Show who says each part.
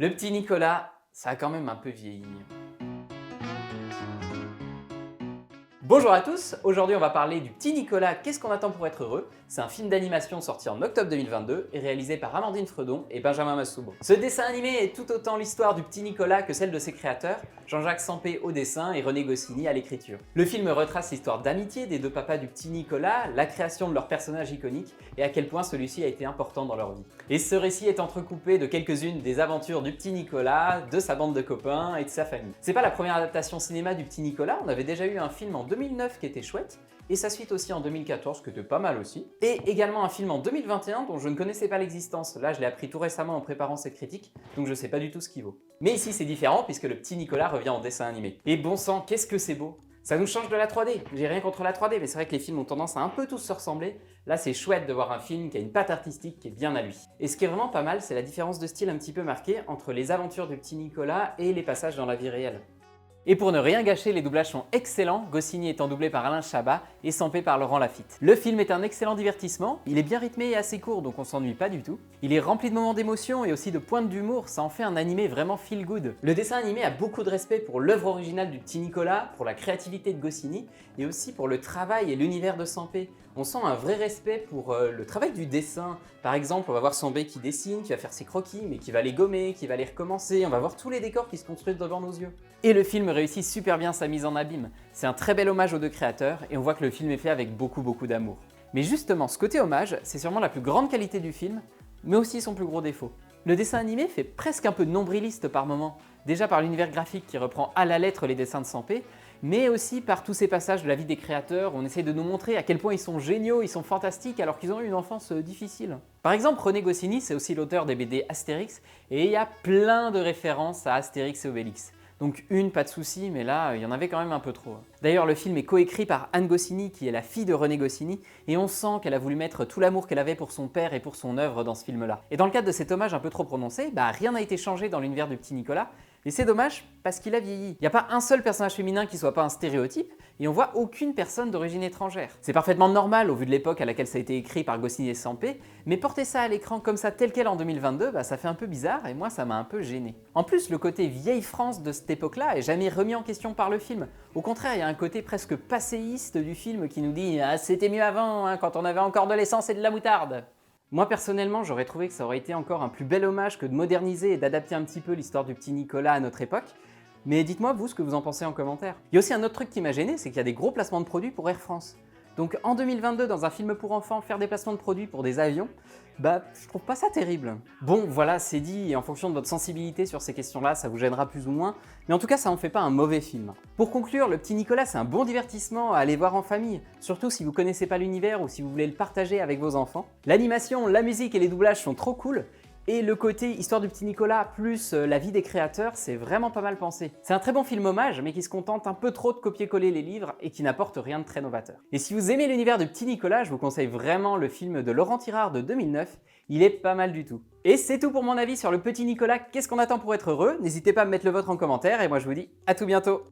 Speaker 1: Le petit Nicolas, ça a quand même un peu vieilli. Bonjour à tous, aujourd'hui on va parler du petit Nicolas, qu'est-ce qu'on attend pour être heureux? C'est un film d'animation sorti en octobre 2022 et réalisé par Amandine Fredon et Benjamin Massoubro. Ce dessin animé est tout autant l'histoire du petit Nicolas que celle de ses créateurs, Jean-Jacques Sempé au dessin et René Goscinny à l'écriture. Le film retrace l'histoire d'amitié des deux papas du petit Nicolas, la création de leur personnage iconique et à quel point celui-ci a été important dans leur vie. Et ce récit est entrecoupé de quelques-unes des aventures du petit Nicolas, de sa bande de copains et de sa famille. C'est pas la première adaptation cinéma du petit Nicolas, on avait déjà eu un film en 2009 qui était chouette, et sa suite aussi en 2014 qui était pas mal aussi, et également un film en 2021 dont je ne connaissais pas l'existence. Là je l'ai appris tout récemment en préparant cette critique, donc je sais pas du tout ce qu'il vaut. Mais ici c'est différent puisque le petit Nicolas revient en dessin animé. Et bon sang, qu'est-ce que c'est beau! Ça nous change de la 3D, j'ai rien contre la 3D, mais c'est vrai que les films ont tendance à un peu tous se ressembler. Là c'est chouette de voir un film qui a une patte artistique qui est bien à lui. Et ce qui est vraiment pas mal, c'est la différence de style un petit peu marquée entre les aventures du petit Nicolas et les passages dans la vie réelle. Et pour ne rien gâcher, les doublages sont excellents, Goscinny étant doublé par Alain Chabat et Sempé par Laurent Lafitte. Le film est un excellent divertissement, il est bien rythmé et assez court donc on s'ennuie pas du tout. Il est rempli de moments d'émotion et aussi de pointes d'humour, ça en fait un animé vraiment feel good. Le dessin animé a beaucoup de respect pour l'œuvre originale du petit Nicolas, pour la créativité de Goscinny et aussi pour le travail et l'univers de Sempé. On sent un vrai respect pour le travail du dessin. Par exemple, on va voir Sempé qui dessine, qui va faire ses croquis, mais qui va les gommer, qui va les recommencer. On va voir tous les décors qui se construisent devant nos yeux. Et le film réussit super bien sa mise en abîme. C'est un très bel hommage aux deux créateurs et on voit que le film est fait avec beaucoup d'amour. Mais justement, ce côté hommage, c'est sûrement la plus grande qualité du film, mais aussi son plus gros défaut. Le dessin animé fait presque un peu nombriliste par moments, déjà par l'univers graphique qui reprend à la lettre les dessins de Sempé, mais aussi par tous ces passages de la vie des créateurs où on essaie de nous montrer à quel point ils sont géniaux, ils sont fantastiques alors qu'ils ont eu une enfance difficile. Par exemple, René Goscinny, c'est aussi l'auteur des BD Astérix, et il y a plein de références à Astérix et Obélix. Donc une, pas de souci, mais là, il y en avait quand même un peu trop. D'ailleurs, le film est coécrit par Anne Goscinny, qui est la fille de René Goscinny, et on sent qu'elle a voulu mettre tout l'amour qu'elle avait pour son père et pour son œuvre dans ce film-là. Et dans le cadre de cet hommage un peu trop prononcé, rien n'a été changé dans l'univers du petit Nicolas, et c'est dommage parce qu'il a vieilli. Il n'y a pas un seul personnage féminin qui soit pas un stéréotype, et on voit aucune personne d'origine étrangère. C'est parfaitement normal au vu de l'époque à laquelle ça a été écrit par Goscinny et Sempé, mais porter ça à l'écran comme ça tel quel en 2022, ça fait un peu bizarre et moi ça m'a un peu gêné. En plus, le côté vieille France de cette époque-là est jamais remis en question par le film. Au contraire, il y a un côté presque passéiste du film qui nous dit « Ah, c'était mieux avant, hein, quand on avait encore de l'essence et de la moutarde ». Moi personnellement, j'aurais trouvé que ça aurait été encore un plus bel hommage que de moderniser et d'adapter un petit peu l'histoire du petit Nicolas à notre époque. Mais dites-moi vous ce que vous en pensez en commentaire. Il y a aussi un autre truc qui m'a gêné, c'est qu'il y a des gros placements de produits pour Air France. Donc en 2022, dans un film pour enfants, faire des placements de produits pour des avions, je trouve pas ça terrible. Bon, voilà, c'est dit, et en fonction de votre sensibilité sur ces questions-là, ça vous gênera plus ou moins, mais en tout cas, ça en fait pas un mauvais film. Pour conclure, le petit Nicolas, c'est un bon divertissement à aller voir en famille, surtout si vous connaissez pas l'univers ou si vous voulez le partager avec vos enfants. L'animation, la musique et les doublages sont trop cool, et le côté histoire du petit Nicolas plus la vie des créateurs, c'est vraiment pas mal pensé. C'est un très bon film hommage, mais qui se contente un peu trop de copier-coller les livres et qui n'apporte rien de très novateur. Et si vous aimez l'univers du petit Nicolas, je vous conseille vraiment le film de Laurent Tirard de 2009, il est pas mal du tout. Et c'est tout pour mon avis sur le petit Nicolas, qu'est-ce qu'on attend pour être heureux? N'hésitez pas à me mettre le vôtre en commentaire et moi je vous dis à tout bientôt.